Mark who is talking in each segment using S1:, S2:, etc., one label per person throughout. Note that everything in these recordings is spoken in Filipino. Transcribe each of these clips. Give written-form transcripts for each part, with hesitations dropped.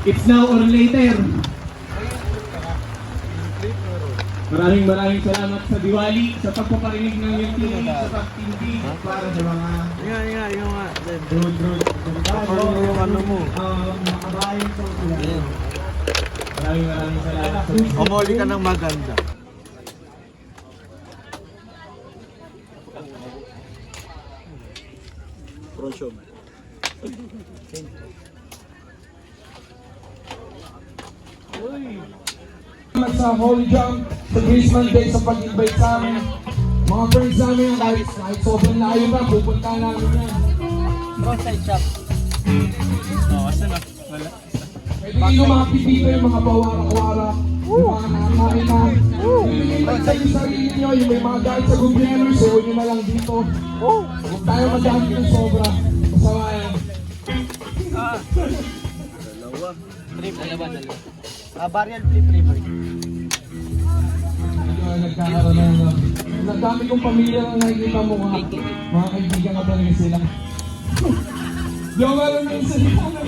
S1: It's now or later. Maraming salamat sa Diwali, sa pagpaparinig ng UTV, sa pagtindi para sa mga
S2: Yung nga.
S1: road.
S2: Parang yung ano mo.
S1: Makabayan ko sila. Maraming salamat.
S2: Umuli ka ng maganda. Pronsyo.
S3: Sa Holy Jump, sa Grace Monday, sa pag-invite sa amin. Mga friends namin, kahit sobrang layo na, pupunta namin yan.
S2: Roadside shop. Asa na? Wala.
S3: Pwede kayo mga pipito, yung mga bawara-wara, yung mga nakakain na. Yung sa sarili nyo, yung may mga dahil sa gobyerno, sayo nyo na lang dito. Huwag tayo magamit ng sobra. Masama yan.
S2: Dalawa. Barrier flip river.
S3: Nagkakaroon na nagdami kong pamilya na nakikita mo mga kaibigan ka talaga sila. Di ako meron yung salita na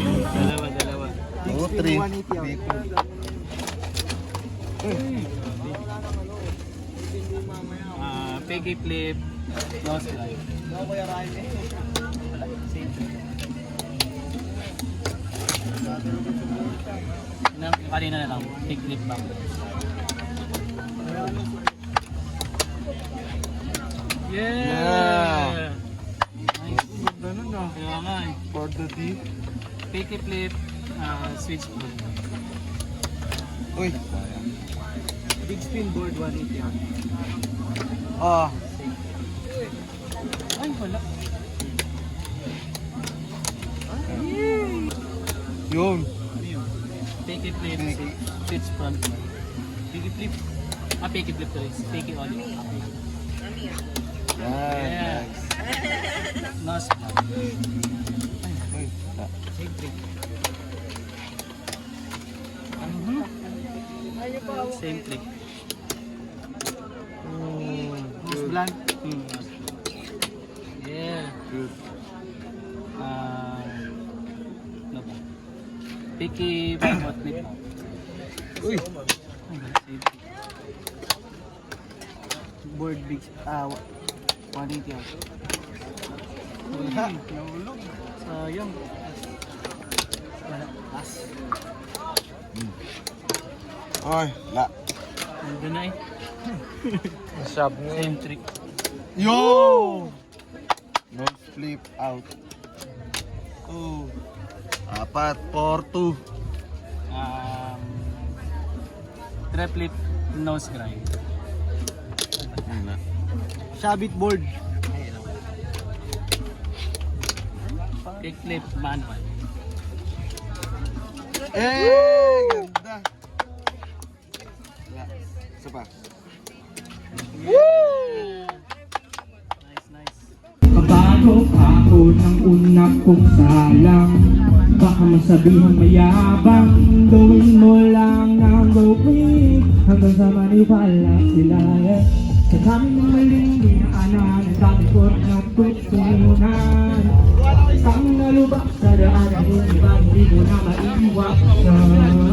S2: Dalawa.
S4: Oo, 3.
S2: Piggy flip. Nose slide. Kanina na lang. Pig flip back. Yeah! Nice.
S4: Ganun na.
S2: Kaya nga eh.
S4: For the deep.
S2: Piggy flip. Switch flip.
S4: Uy.
S2: Big spin board 180.
S4: Ah.
S2: Ay, wala.
S4: Yun.
S2: Piggy flip. Switch front. Piggy flip. Piggy flip to is. Piggy ollie.
S4: Yan.
S2: Nose flap.
S4: Uy.
S2: Same trick. Same trick. Nose blunt. Yeah.
S4: Good.
S2: Ano ba? Picky backward flip.
S4: Uy.
S2: Board big 180 out.
S4: Wala. Nahulog.
S2: Sayang. Wala. Pass.
S4: Ay, la.
S2: Nandun na eh.
S4: Sab na.
S2: Same trick.
S4: Yo! Nose flip out. Oh. 4, 4, 2.
S2: Trap flip, nose grind.
S4: Wala.
S2: Shabit board. Kick flip, manual.
S4: Ganda. Wala. Isa pa.
S2: Nice.
S3: Kabago ako ng una kong salang. Baka masabihan mayabang, gawin mo lang ang gawin hanggang sa maniwala sila. Sa dami ng maling dinaanan, ang dami ko natutunan. Ang nalubak sa daan, hindi ko na maiiwasan.